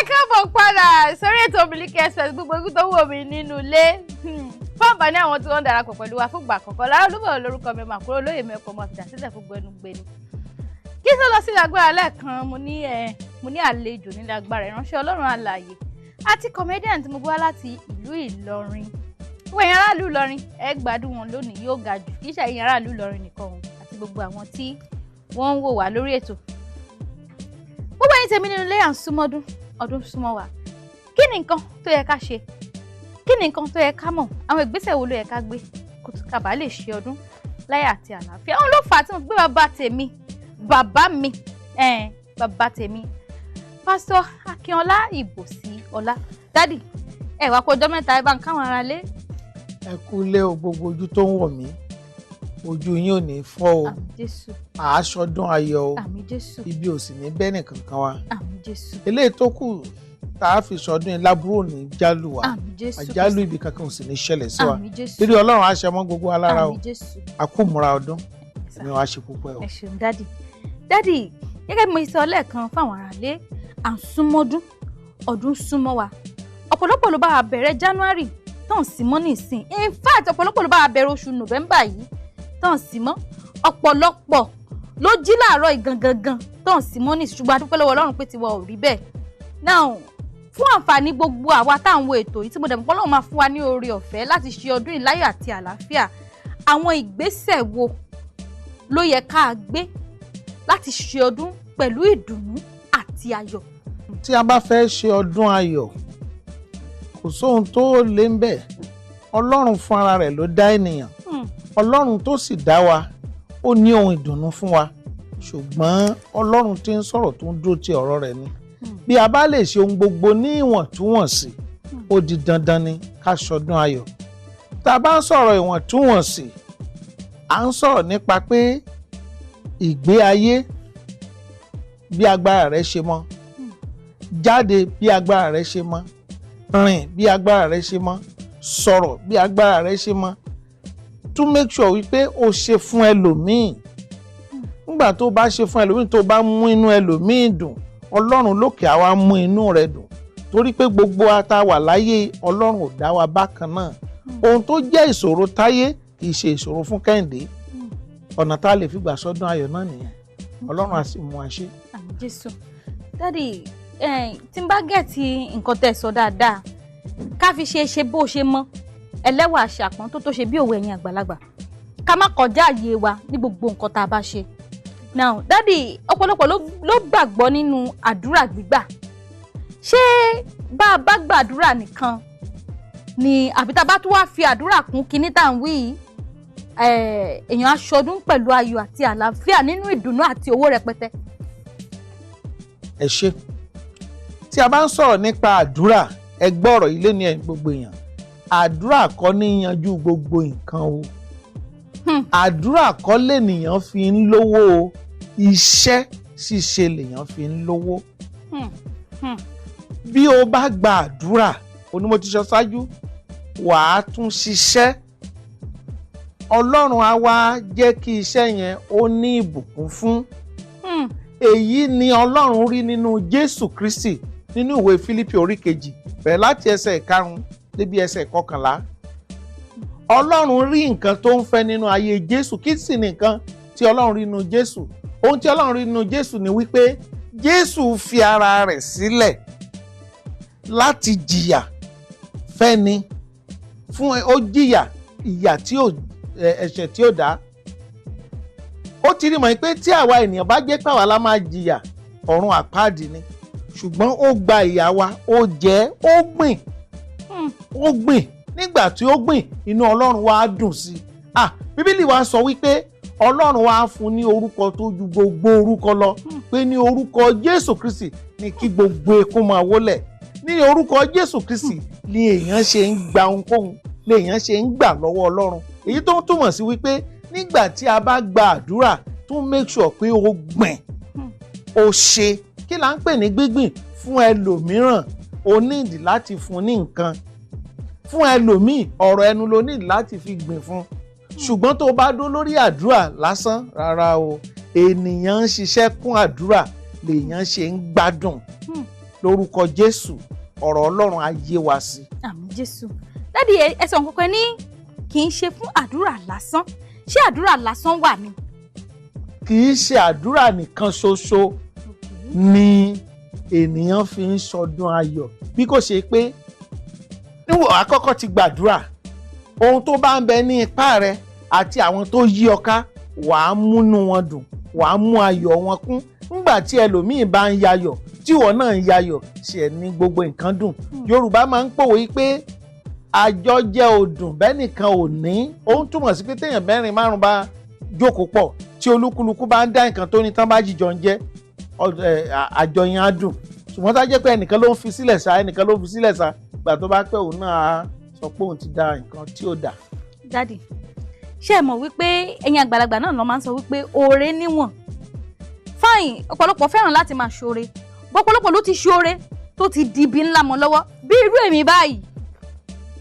káàbọ̀ padà sórí ètò Miliki Express gbogbo ojú tó wò mí nínú ilé. Fún àǹfààní àwọn tí wọ́n ń darapọ̀ pẹ̀lú wa fún ìgbà àkọ́kọ́, Lara Olubo lórúkọ mi, màkúrò olóyè mẹ́kọ̀ọ́ mọ́ fìdá sílẹ̀ fún gbẹnu gbẹnu. Kí tó lọ sí agbára lẹ́ẹ̀kan, mo ní àlejò nílé agbára ìránṣẹ́ Ọlọ́run alààyè àti comedian tí mo gbọ́ láti ìlú Ìlọrin. Wọ́n ẹ̀yin aráàlú Ìlọrin, ẹ gbádùn wọn lónìí yóò ga jù. Kì í ṣe ẹ̀yin aráàlú Ìlọrin nìkan o, àti gbogbo àwọn tí wọ́n ń wò wá lórí ètò. Gbogbo ẹ̀yin tèmi nínú ilé à ń súnmọ́dún, ọdún súnmọ́ wa. Kí ni nǹkan tó yẹ ká ṣe? Kí ni nǹkan tó yẹ ká mọ̀? Àwọn ìgbésẹ̀ wo ló yẹ ká gbé kó tó ká bá lè ṣe ọdún láyọ̀ àti àlàáfíà? Àwọn ló fà á tí mo gbé bàbá tèmi, Pastor Ibosiola. Daddy, ẹ wá kó ọjọ́ mẹ́ta ẹ bá ń káwọn ará lé. Ẹ kú lé o, gbogbo ojú tó ń wò mí. Ojú yín ò ní fọ́ o. Àmín Jésù. Àásọdún ayọ̀ o. Àmín Jésù. Ibi ò sì ní bẹ́ẹ̀ nìkan kan wa. Àmín Jésù. Eléyìí tó kù tá a fi sọdún yìí lábúrò ní jálù wa. Àmín Jésù. Àjálù ibi kankan ò sì ní ṣẹlẹ̀ sí wa. Àmín Jésù. Lílé Ọlọ́run á ṣe mọ́ gbogbo alára o. Àmín Jésù. A kú múra ọdún. Ẹ̀mí wa ṣe púpọ̀ o. Ẹ ṣeun Daddy. Daddy, gẹ́gẹ́ bí mo sọ lẹ́ẹ̀kan fáwọn aráalé, à ń súnmọ́dún, ọdún súnmọ́ wa. Ọ̀pọ̀lọpọ̀ ló bá wa bẹ̀rẹ̀ January tán sí mọ́ nísìn. In fact, ọ̀pọ̀lọpọ̀ ló bá wa bẹ̀rẹ̀ oṣù November yìí tán sí mọ́. Ọ̀pọ̀lọpọ̀ ló jí láàárọ̀ ìgangangan tán sí mọ́ nísìn, ṣùgbọ́n a dúpẹ́ lọ́wọ́ Ọlọ́run pé tiwa ò rí bẹ́ẹ̀. Now, fún àǹfààní gbogbo àwa tá à ń wo ètò yìí tí mo dẹ̀ mọ̀ pé Ọlọ́run máa fún wa ní oore ọ̀fẹ́ láti ṣe ọdún yìí láyọ̀ àti àlàáfíà, àwọn ìgbésẹ̀ wo ló yẹ ká gbé láti ṣe ọdún pẹ̀lú ìdùnnú àti ayọ̀? Tí a bá fẹ́ ṣe ọdún ayọ̀, kò sóhun tó lé ń bẹ̀. Ọlọ́run fún ara rẹ̀ ló dá ènìyàn. Ọlọ́run tó sì dá wa, ó ní ohun ìdùnnú fún wa. Ṣùgbọ́n Ọlọ́run tí ń sọ̀rọ̀ tó ń dúró ti ọ̀rọ̀ rẹ̀ ni. Bí a bá lè ṣe ohun gbogbo ní ìwọ̀ntúnwọ̀nsì, ó di dandan ni ká ṣọdún ayọ̀. Tá a bá ń sọ̀rọ̀ ìwọ̀ntúnwọ̀nsì, à ń sọ̀rọ̀ nípa pé ìgbé ayé bí agbára rẹ̀ ṣe mọ́, jáde bí agbára rẹ̀ ṣe mọ́, rìn bí agbára rẹ̀ ṣe mọ́, sọ̀rọ̀ bí agbára rẹ̀ ṣe mọ́. To make sure wípé o ṣe fún ẹlòmíì. Nígbà tó bá ṣe fún ẹlòmíì, tó bá mú inú ẹlòmíì dùn, Ọlọ́run lókè á wá mú inú rẹ̀ dùn. Torí pé gbogbo wa tá wà láyé, Ọlọ́run ò dá wa bákan náà. Ohun tó jẹ́ ìṣòro táyé kì í ṣe ìṣòro fún Kẹ́hìndé. Ọ̀nà tá a lè fi gbà sọ́dún ayọ̀ náà nìyẹn. Ọlọ́run á sì mú wa ṣe. Àmín Jésù. Daddy, tí n bá gẹ̀ẹ́tì nǹkan tẹ́ sọ dáadáa, ká fi ṣe bó ṣe mọ́, ẹlẹ́wà àṣàpọ̀n tó ṣe bí òwe ẹ̀yin àgbàlagbà, ká má kọjá àyè wa ní gbogbo nǹkan tá a bá ṣe. Now, Daddy, ọ̀pọ̀lọpọ̀ ló gbàgbọ́ nínú àdúrà gbígbà. Ṣé bá a bá gbàdúrà nìkan ni àbí tá a bá tún wá fi àdúrà kún kinní tá à ń wí yìí, èèyàn aṣọdún pẹ̀lú ayọ̀ àti àlàáfíà nínú ìdùnnú àti owó rẹpẹtẹ? Ẹ ṣé. Tí a bá ń sọ̀rọ̀ nípa àdúrà, ẹ gbọ́ ọ̀rọ̀ ilé ní ẹ̀yin gbogbo èèyàn. Àdúrà kọ́ ní yanjú gbogbo nǹkan o. Àdúrà kọ́ lènìyàn fi ń lówó o. Iṣẹ́ ṣíṣe lèèyàn fi ń lówó. Bí o bá gba àdúrà, onímọ̀ ti sọ ṣáájú, wàá tún ṣiṣẹ́. Ọlọ́run á wá jẹ́ kí iṣẹ́ yẹn ó ní ìbùkún fún. Èyí ni Ọlọ́run rí nínú Jésù Kristi nínú ìwé Fílípì orí 2 bẹ̀rẹ̀ láti ẹsẹ̀ 5 débi ẹsẹ̀ 11. Ọlọ́run rí nǹkan tó ń fẹ́ nínú ayé Jésù. Kí sì ni nǹkan tí Ọlọ́run rí nínú Jésù? Ohun tí Ọlọ́run rí nínú Jésù ni wípé Jésù fi ara rẹ̀ sílẹ̀ láti jìyà fẹ́ni fún ó jìyà ìyà tí ẹ̀ṣẹ̀ tí ó dá. Ó ti rí mọ̀ pé tí àwa ènìyàn bá jẹ́ pé àwa la máa jìyà, ọ̀run àpáàdì ni. Ṣùgbọ́n ó gba ìyà wa, ó jẹ́, ó gbìn. Ó gbìn. Nígbà tí ó gbìn, inú Ọlọ́run wa dùn sí. Bíbélì wa sọ wípé Ọlọ́run wa fún ní orúkọ tó ju gbogbo orúkọ lọ. Pé ní orúkọ Jésù Kristi ni kí gbogbo ekún máa wólẹ̀. Ní orúkọ Jésù Kristi ni èèyàn ṣe ń gba ohunkóhun, ni èèyàn ṣe ń gbà lọ́wọ́ Ọlọ́run. Èyí tó ń túmọ̀ sí wípé nígbà tí a bá gba àdúrà, tó make sure pé o gbìn, o ṣe. Kí là ń pè ní gbígbìn? Fún ẹlòmíràn, o nídìí láti fún ní nǹkan. Fún ẹlòmíì, ọ̀rọ̀ ẹnu ló nídìí láti fi gbìn fún. Ṣùgbọ́n tó bá dó lórí àdúrà lásán, rárá o. Ènìyàn ń ṣiṣẹ́ kún àdúrà lèèyàn ṣe ń gbádùn. lórúkọ Jésù ọ̀rọ̀ Ọlọ́run á yé wa sí. Àmín Jésù. Dádì ẹ sọ nǹkan kan ní kì í ṣe fún àdúrà lásán. Ṣé àdúrà lásán wà ni? Kì í ṣe àdúrà nìkan ṣoṣo ni ènìyàn fi ń ṣọdún ayọ̀ bí kò ṣe pé níwọ̀n àkọ́kọ́ ti gbàdúrà ohun tó bá ń bẹ ní ipá rẹ àti àwọn tó yí ọ ká wàá múnú wọn dùn, wàá mú ayọ̀ wọn kún. Nígbà tí ẹlòmíì bá ń yayọ̀ tí ìwọ náà ń yayọ̀ ṣe ní gbogbo nǹkan dùn. Yorùbá máa ń pòwe pé àjọjẹ òdùn bẹ́nìkan ò ní. Ó ń túmọ̀ sí pé téèyàn mẹ́rin márùn bá jókòó pọ̀ tí olúkúlùkù bá ń dá nǹkan tó ní tán bá jìjọ ń jẹ àjọ yẹn á dùn. Ṣùgbọ́n tá jẹ́ pé ẹnìkan ló ń fi sílẹ̀ sá ẹnìkan ló ń fi sílẹ̀ sá ìgbà tó bá pẹ́ òun náà á sọ pé òun ti dá nǹkan tí ò dá. Dádì ṣé ẹ mọ̀ wípé ẹ̀yin àgbàlagbà náà ló máa ń sọ wípé oore níwọ̀n. Fáìn ọ̀pọ̀lọpọ̀ fẹ́ràn láti máa ṣoore ọ̀pọ̀lọpọ̀ ló ti ṣoore tó ti di ibi ńlá mọ́ lọ́wọ́ bí irú èmi báyìí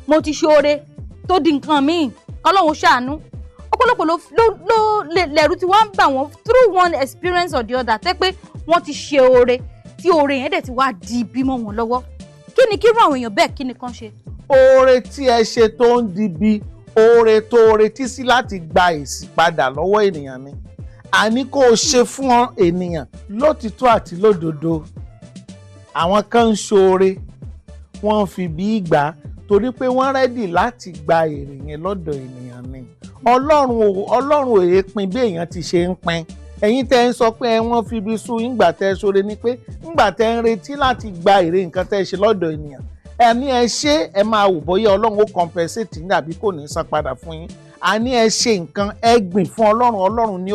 mo ti ṣoore tó di nǹkan míì kọ́lọ́hún ṣàánú. Ọ̀pọ̀lọpọ̀ ló lẹ̀rù tí wọ́n ń bà wọ́n through one experience or the other tẹ́ pé wọ́n ti ṣe oore tí oore yẹn dẹ̀ ti wá di ibi mọ́ wọn lọ́wọ́. Kí ni kírú àwọn èèyàn bẹ́ẹ̀ kí ni kán ṣe? Oore tí ẹ ṣe tó ń di bí oore tó retí sí láti gba èsì padà lọ́wọ́ ènìyàn ni. Àní kó o ṣe fún ènìyàn lótìtọ́ àti lódodo. Àwọn kan ń ṣoore wọ́n fi bí gbà torí pé wọ́n rẹ́dì láti gba èrè yẹn lọ́dọ̀ ènìyàn ni. Ọlọ́run ò yẹ pin bí èèyàn ti ṣe ń pin. Ẹ̀yin tẹ́ ń sọ pé wọ́n fi bí sùn ńgbà tẹ́ ṣoore ni pé ńgbà tẹ́ ń retí láti gba èrè nǹkan tẹ́ ṣe lọ́dọ̀ ènìyàn. Ẹni ẹ ṣe ẹ máa wò bóyá Ọlọ́run ó compensate yín àbí kò ní san padà fún yín. Àní ẹ ṣe nǹkan ẹ gbìn fún Ọlọ́run ni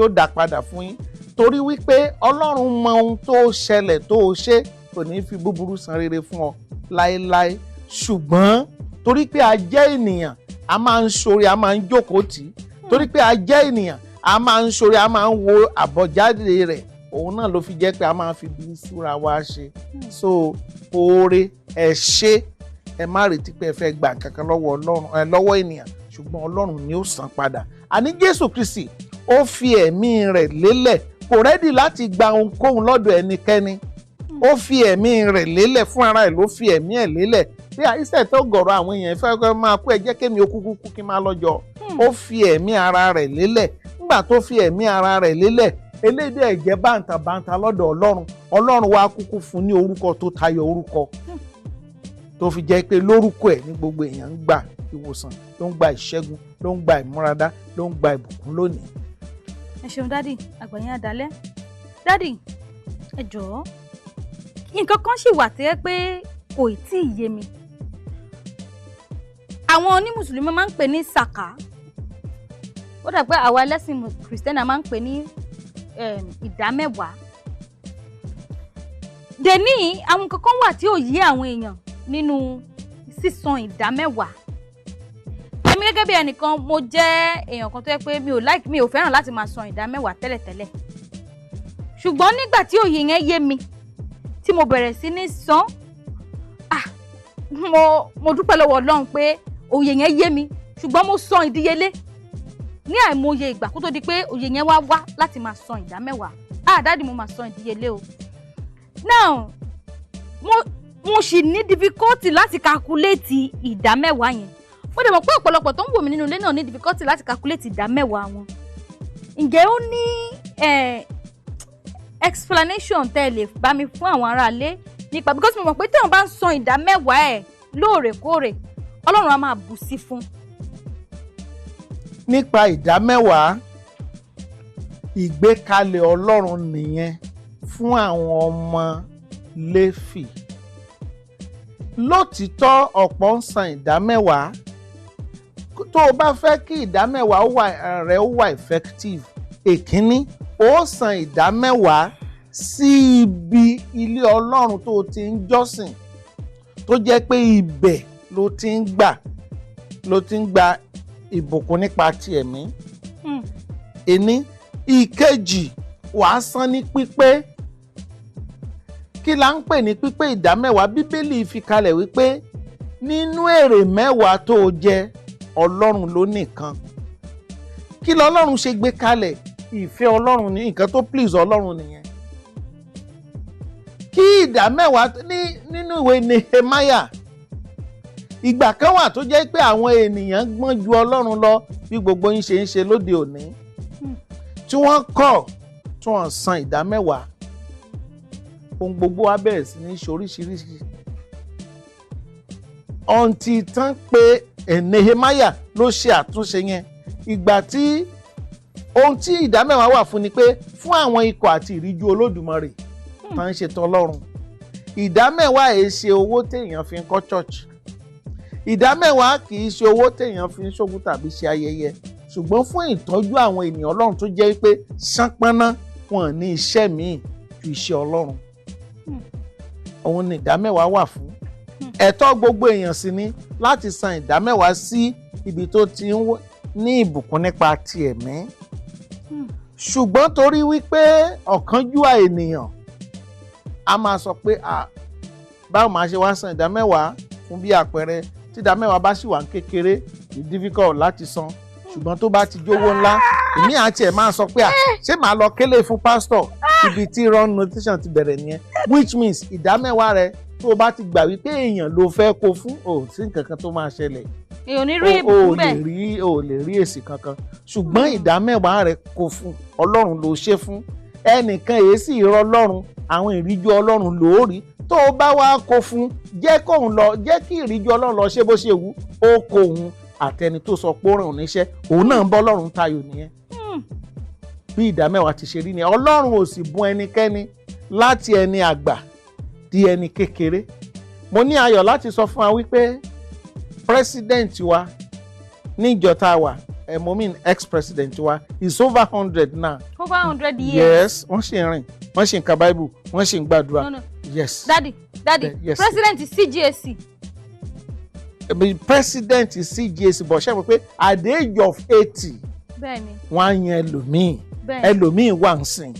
ó dá padà fún yín. Torí wípé Ọlọ́run mọ ohun tó ṣẹlẹ̀ tó o ṣe kò ní fi búburú san rere fún ọ láéláé. Ṣùgbọ́n torí pé a jẹ́ ènìyàn a máa ń ṣoore a máa ń jókòó tì í. Torí pé a jẹ́ ènìyàn a máa ń ṣoore a máa ń wo àbọ̀jáde rẹ̀. Òun náà ló fi jẹ́ pé a máa fi bí súra wa ṣe. So oore ẹ ṣe ẹ má retí pé ẹ fẹ́ gba kankan lọ́wọ́ ènìyàn ṣùgbọ́n Ọlọ́run ni ó san padà. Àní Jésù Kristi ó fi ẹ̀mí rẹ̀ lélẹ̀ kò rẹ́dì láti gba ohunkóhun lọ́dọ̀ ẹnikẹ́ni. Ó fi ẹ̀mí rẹ̀ lélẹ̀ fún ara ẹ̀ ló fi ẹ̀mí ẹ̀ lélẹ̀ bí àìsàn tó gọ̀rọ̀ àwọn èèyàn fẹ́ máa kú ẹ jẹ́ kémi okúkú kí n máa lọ́jọ́. Ó fi ẹ̀mí ara rẹ̀ lélẹ̀. Nígbà tó fi ẹ̀mí ara rẹ̀ lélẹ̀ elédè ẹ̀jẹ̀ bàǹtàbàǹtà lọ́dọ̀ Ọlọ́run wá kúkú fún ní orúkọ tó tayọ orúkọ tó fi jẹ́ pé lórúkọ ẹ̀ ní gbogbo èèyàn ń gba ìwòsàn ló ń gba ìṣẹ́gun ló ń gba ìmúradá ló ń gba ìbùkún lónìí. Ẹ ṣeun dádì àgbàyàn àdálẹ́. Dádì ẹ jọ̀ọ́ nǹkan kan ṣì wà tẹ́ pé kò tí ì yé mi. Àwọn onímùsùlùmí máa ń pè ní sàká ó dà pé àwa ẹlẹ́sìn kìrìsìtẹ́nì máa ń pè ní ìdámẹ́wàá. Dèní àwọn kankan wà tí ò yé àwọn èèyàn nínú sísan ìdámẹ́wàá. Èmi gẹ́gẹ́ bí ẹnìkan mo jẹ́ èèyàn kan tó yẹ pé mi ò fẹ́ràn láti máa san ìdámẹ́wàá tẹ́lẹ̀tẹ́lẹ̀. Ṣùgbọ́n nígbà tí òye yẹn yé mi tí mo bẹ̀rẹ̀ sí ní san mo dúpẹ́ lọ́wọ́ Ọlọ́run pé òye yẹn yé mi ṣùgbọ́n mo san ìdíyelé ní àìmọye ìgbà kó tó di pé òye yẹn wá láti máa san ìdámẹ́wàá. Dáàdì mo máa san ìdíyelé o. Now mo sì ní difficulty láti calculate ìdámẹ́wàá yẹn. Mo dẹ̀ mọ̀ pé ọ̀pọ̀lọpọ̀ tó ń wò mí nínú ilé náà ní difficulty láti calculate ìdámẹ́wàá wọn. Ǹjẹ́ ó ní explanation tẹ́ lè bá mi fún àwọn aráalé nípa because mo mọ̀ pé tí wọ́n bá ń san ìdámẹ́wàá ẹ̀ lóòrèkóòrè Ọlọ́run á máa bù sí fún. Nípa ìdámẹ́wàá ìgbékalẹ̀ Ọlọ́run nìyẹn fún àwọn ọmọ Léfì. Lótìítọ́ ọ̀pọ̀ ń san ìdámẹ́wàá. Tó o bá fẹ́ kí ìdámẹ́wàá rẹ ó wà effective èkíní ó san ìdámẹ́wàá sí ibi ilé Ọlọ́run tó o ti ń jọ́sìn tó jẹ́ pé ibẹ̀ ló ti ń gba ìbùkún nípa ti ẹ̀mí. Ẹni ìkejì wàá san ní pípé. Kí la ń pè ní pípé ìdámẹ́wàá? Bíbélì fi kalẹ̀ wípé nínú èrè mẹ́wàá tó o jẹ Ọlọ́run ló nìkan. Kí lọ́lọ́run ṣe gbé kalẹ̀? Ìfẹ́ Ọlọ́run ní nǹkan tó please Ọlọ́run nìyẹn. Kí kí ìdá mẹ́wàá nínú ìwé Nehemiah ìgbà kan wà tó jẹ́ pé àwọn ènìyàn gbọ́n ju Ọlọ́run lọ bí gbogbo yín ṣe ń ṣe lóde òní tí wọ́n kọ̀ tí wọ́n san ìdá mẹ́wàá ohun gbogbo wa bẹ̀rẹ̀ sí ní ṣe oríṣiríṣi ọ̀ǹtì tán pé Nehemiah ló ṣe àtúnṣe yẹn ìgbà tí ohun tí ìdá mẹ́wàá wà fún ni pé fún àwọn ikọ̀ àti ìríjú Olódùmarè tá ń ṣètò Ọlọ́run ìdá mẹ́wàá èé ṣe owó téèyàn fi ń kọ́ church ìdá mẹ́wàá kì í ṣe owó téèyàn fi ń ṣògùn tàbí ṣe ayẹyẹ ṣùgbọ́n fún ìtọ́jú àwọn ènìyàn Ọlọ́run tó jẹ́ pé ṣánpọ́nná wọn ní iṣẹ́ míì ju iṣẹ́ Ọlọ́run òun ni ìdá mẹ́wàá wà fún ẹ̀tọ́ gbogbo èèyàn sì ni láti san ìdá mẹ́wàá sí ibi tó ti ń ní ìbùkún nípa ti ẹ̀mí ṣùgbọ́n torí wípé ọ̀kánjúwà ènìyàn a máa sọ pé báwo máa ṣe wá san ìdá mẹ́wàá fún bí àpẹẹrẹ tí ìdá mẹ́wàá bá sì wà kékeré ní difficult láti san ṣùgbọ́n tó bá ti jówó ńlá èmi àti ẹ̀ máa sọ pé ṣé màá lọ kélé fún pásítọ̀ ibi tí run notation ti bẹ̀rẹ̀ nìyẹn which means ìdá mẹ́wàá rẹ tó o bá ti gbà wípé èèyàn ló fẹ́ kó fún sí nǹkan kan tó máa ṣẹlẹ̀ èèyàn ní rí ìbùkún bẹ́ẹ̀ o lè rí èsì kankan ṣùgbọ́n ìdá mẹ́wàá rẹ kó fún Ọlọ́run ló ṣe fún ẹnìkan èyí sì rọ Ọlọ́run àwọn ìríjú Ọlọ́run lóòrí tó o bá wá kó fún jẹ́ kí ìríjú Ọlọ́run lọ ṣe bó ṣe wù ó kó òun àtẹni tó sọ pé ó ràn níṣẹ́ òun náà ń bọ́ Ọlọ́run tayò nìyẹn bí ìdá mẹ́wàá ti ṣe rí ni Ọlọ́run ò sì bùn ẹnikẹ́ni láti ẹni àgbà di ẹni kékeré mo ní ayọ̀ láti sọ fún wa wípé president wa ní ìjọ tá a wà ex-president wa is over 100 now. Over 100 years. Yes, wọ́n ṣì ń rìn wọ́n ṣì ń ka Bible wọ́n ṣì ń gbàdúrà. No. Yes. Daddy, yes. President is CGAC. President is CGAC but ṣe mọ̀ pé at the age of 80 bẹ́ẹ̀ni wọ́n á yan ẹlòmíì wà ń sìn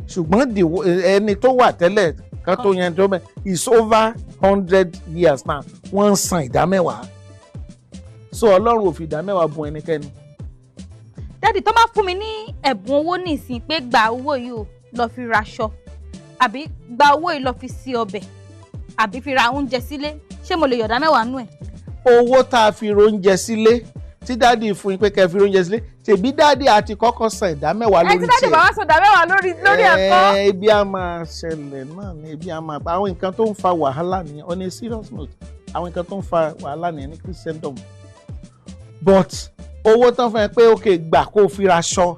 ṣùgbọ́n ẹni tó wà tẹ́lẹ̀ kan tó yan tó bẹ́ẹ̀ is over 100 years now wọ́n ń san ìdá mẹ́wàá so Ọlọ́run ò fi ìdá mẹ́wàá bùn ẹnikẹ́ni. Daddy tó máa fún mi ní ẹ̀bùn owó nísìn pé gba owó yìí o lọ fi raṣọ àbí gba owó yìí lọ fi sí ọbẹ̀ àbí fi ra oúnjẹ sílé ṣé mo lè yọ̀dá mẹ́wàá nú ẹ̀. owó tá a fi roúnjẹ sílé tí dáàdì fún yín pé kẹ́ fi roúnjẹ sílé tèbí dáàdì àti kọ́kọ́ san ìdá mẹ́wàá lórí tiẹ̀. tí dáàdì bá wá san ìdá mẹ́wàá lórí ẹ̀kọ́. ebi a máa ṣẹlẹ̀ náà ni ebi a máa pa àwọn nǹkan tó ń fa wàhálà nìyẹn on a serious note àwọn nǹkan tó ń fa wàhálà nìyẹn ní Christendom but owó tán fún ẹ pé ok gbà kó o fi ra aṣọ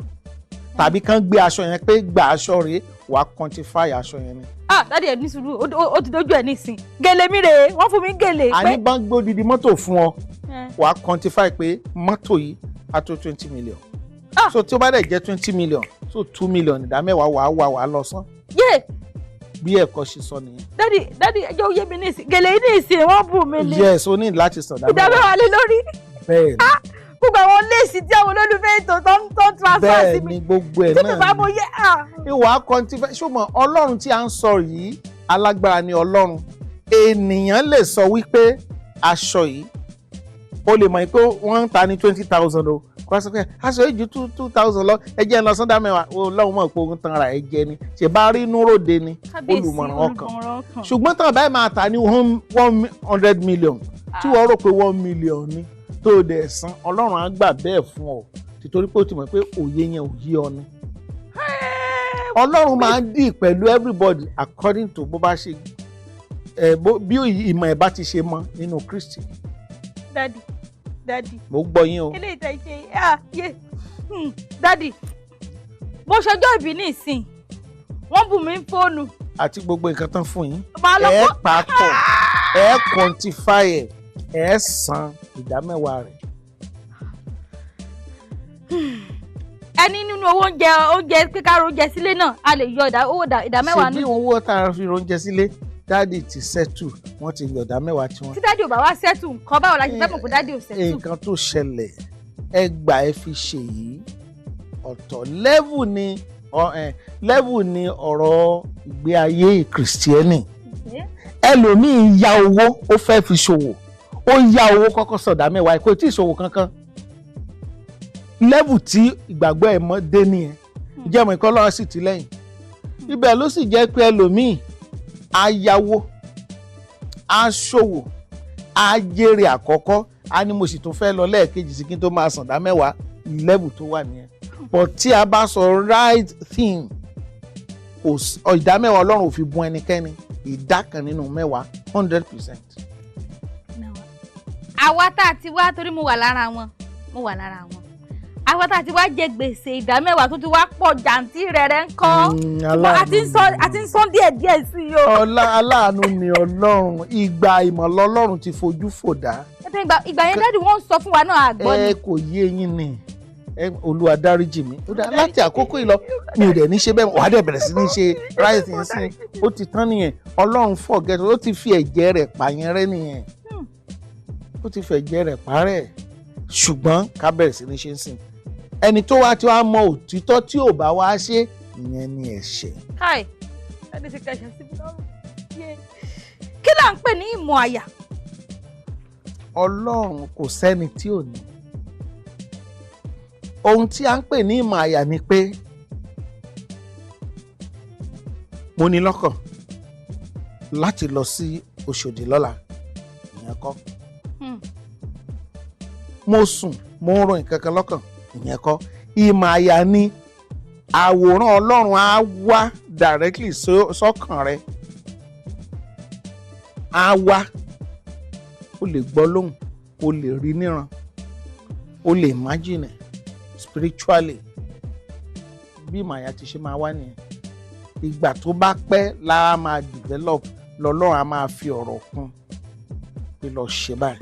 tàbí kán gbé aṣọ yẹn pé gbà aṣọ rèé wàá quantify aṣọ yẹn ni. Dáàdì ẹ ní sùúrù ó ti dójú ẹ nísìn gèlè mi rèé wọ́n fún mi gèlè pé. àní bá ń gbé odidi mọ́tò fún ọ wàá quantify pé mọ́tò yìí á tó 20 million. so tí ó bá dẹ̀ jẹ́ 20 million so 2 million ìdá mẹ́wàá wàá lọ san. bí ẹ̀kọ́ ṣe sọ nìyẹn. Daddy ẹjọ́ yé mi nísìn gèlè yìí nísìn wọ́n bù mí ni. yes o ní láti san ìdá mẹ́wàá lé lórí. bẹ́ẹ̀ ni. gbogbo àwọn léèsì tí àwọn olólùfẹ́ ètò tó ń transfer sí mi. bẹ́ẹ̀ ni gbogbo ẹ̀ náà ni. tí mi bá mo yẹ. ìwà quantify ṣùgbọ́n Ọlọ́run tí a ń sọ yìí alágbára ni Ọlọ́run ènìyàn lè sọ wípé aṣọ yìí o lè mọ̀ pé wọ́n ń ta ní 20,000 o kó sọ pé aṣọ yìí ju 2,000 lọ ẹjẹ́ lọ sọ́dá mẹ́wàá Ọlọ́run mọ̀ pé ogun tanra ẹ̀jẹ̀ ni ṣe bá rí inú ròde ni olùmọ̀ràn ọkàn ṣùgbọ́n tán báyìí máa ta ní 100 million tí wọ́n rò pé 1 million ni tó o dẹ̀ san Ọlọ́run á gbà bẹ́ẹ̀ fún ọ títorí pé o ti mọ̀ pé òye yẹn ò yé ọ ni. Ọlọ́run máa ń dì pẹ̀lú everybody according to bó bá ṣe bí ìmọ̀ ẹ̀ bá ti ṣe mọ́ nínú Kristi. Daddy mo gbọ́ yín o. ilé ìtẹ̀ ṣe Daddy mo ṣọjọ́ ìbí ní ìsìn wọ́n bù mí fóònù. àti gbogbo nǹkan tán fún yín ẹ pàtó ẹ quantify ẹ san ìdá mẹ́wàá rẹ̀. ẹni nínú owó oúnjẹ kíkárò oúnjẹ sílé náà a lè yọ ìdá mẹ́wàá nù. ṣe bí owó tá a fi oúnjẹ sílé dáàdì ti settle wọ́n ti yọ ìdá mẹ́wàá tí wọ́n. tí dáàdì ò bá wá settle nǹkan báwo la ṣe fẹ́ mọ̀ pé dáàdì ò settle. nǹkan tó ṣẹlẹ̀ ẹ gbà ẹ fi ṣe yìí ọ̀tọ̀ level ni ọ̀rọ̀ ìgbé ayé kìrìsìtẹ́nì ẹlòmíì ya owó ó fẹ́ fi ṣòwò ó ya owó kọ́kọ́ sọ̀dá mẹ́wàá kò tí ì ṣòwò kankan level tí ìgbàgbọ́ ẹ̀ mọ́ dé nìyẹn ìjẹ́mọ̀ ìkọ́ lọ́wọ́ sì ti lẹ́yìn ibẹ̀ ló sì jẹ́ pé ẹlòmíì á yáwó, á ṣòwò, á jèrè àkọ́kọ́, á ní mo sì tún fẹ́ lọ lẹ́ẹ̀kejì sí kí n tó máa san ìdá mẹ́wàá level tó wà nìyẹn. But tí a bá sọ right thing, ìdá mẹ́wàá Ọlọ́run ò fi bùn ẹnikẹ́ni, ìdá kan nínú mẹ́wàá 100%. Àwa tá a ti wá, torí mo wà lára wọn, àwa tá a ti wá jẹ gbèsè ìdá mẹ́wàá tó ti wá pọ̀ jàǹtí rẹ̀rẹ̀ ń kọ́. Àti ń sán díẹ̀ sí i o. Aláàánú ni Ọlọ́run, ìgbà ìmọ̀lọ́ Ọlọ́run ti fojú fò dá. Ìgbà yẹn dáàdì wọ́n ń sọ fún wa náà àgbọ́ ni. Kò yé yín ni. Olúwa dáríjì mi. Ó dá láti àkókò ìlọ mi ò dẹ̀ ní ṣe bẹ́ẹ̀, wàá dẹ̀ bẹ̀rẹ̀ sí ní ṣe right thing sí. Ó ti tán nìyẹn. Ọlọ́run forget, ó ti fi ẹ̀jẹ̀ rẹ̀ pààyàn rẹ́ nìyẹn. Ó ti fi ẹ̀jẹ̀ rẹ̀ pààrẹ̀. Ṣùgbọ́n ká bẹ̀rẹ̀ sí ní ṣe ń sìn. Ẹni tó wá tí wàá mọ òtítọ́ tí ò bá wá ṣe, ìyẹn ni ẹ̀ṣẹ̀. Káì, ẹni ti kẹ̀ṣẹ̀ síbi lọ́rùn. Kí là ń pè ní ìmọ̀ àyà? Ọlọ́run kò sẹ́ni tí ò ní. Ohun tí a ń pè ní ìmọ̀ àyà ni pé mo ní lọ́kàn láti lọ sí Òṣòdì lọ́la, ìyẹn kọ́. Mo sùn, mo ń ro nǹkan kan lọ́kàn, ìyẹn kọ́. Ìmọ̀ àyà ni àwòrán Ọlọ́run á wá directly sọ́kàn rẹ. Á wá, o lè gbọ́ lóhùn, o lè rí níran, o lè imagine spiritually. Bí ìmọ̀ àyà ti ṣe máa wá nìyẹn. Ìgbà tó bá pẹ́ la máa develop, lọ́lọ́run á máa fi ọ̀rọ̀ kún pé lọ ṣe báyìí,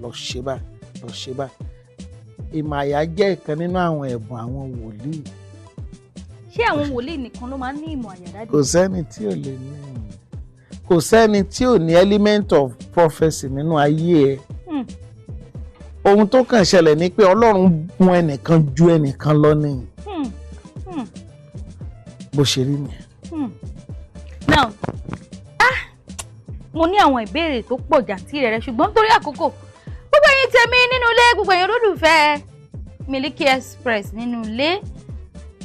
lọ ṣe báyìí, lọ ṣe báyìí. Ìmọ̀ àyà jẹ́ ìkan nínú àwọn ẹ̀bùn àwọn wòlíì. Ṣé àwọn wòlíì nìkan ló máa ń ní ìmọ̀ àyà dájú? Kò sẹ́ni tí ò lè ní. Kò sẹ́ni tí ò ní element of prophecy nínú ayé ẹ̀. Ohun tó kàn ṣẹlẹ̀ ni pé Ọlọ́run bùn ẹnìkan ju ẹnìkan lọ ni. Bó ṣe rí nìyẹn. Now, mo ní àwọn ìbéèrè tó pọ̀ jàǹtí rẹ̀ ṣùgbọ́n nítorí àkókò, gbogbo ẹ̀yin tèmi nínú ilé, gbogbo ẹ̀yin olólùfẹ́ Miliki Express nínú ilé,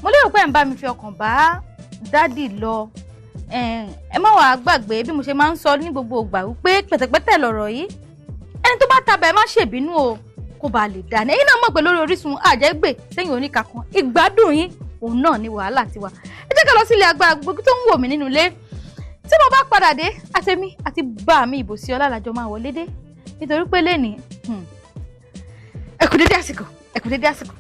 mo lérò pé ẹ̀ ń bá mi fi ọkàn bá dádì lọ. Ẹ má wàá gbàgbé bí mo ṣe máa ń sọ ní gbogbo ìgbà wípé pẹ̀tẹ̀pẹ̀tẹ̀ lọ̀rọ̀ yìí, ẹni tó bá tabà ẹ má ṣèbínú o, kó bá lè dà ní. Ẹ̀yin náà mọ̀ pé lórí Orísun àjẹgbè sẹ́yìn oníkà kan, ìgbádùn yín òun náà ni wàhálà tiwa. Ẹ jẹ́ ká lọ sílé agbára gbogbo tó ń wò mí nínú ilé. Tí mo bá padà dé, àtẹ̀mí àti bá mi Ibosiola lájọ máa wọlé dé nítorí pé lénìí ẹ kú dédé àsìkò.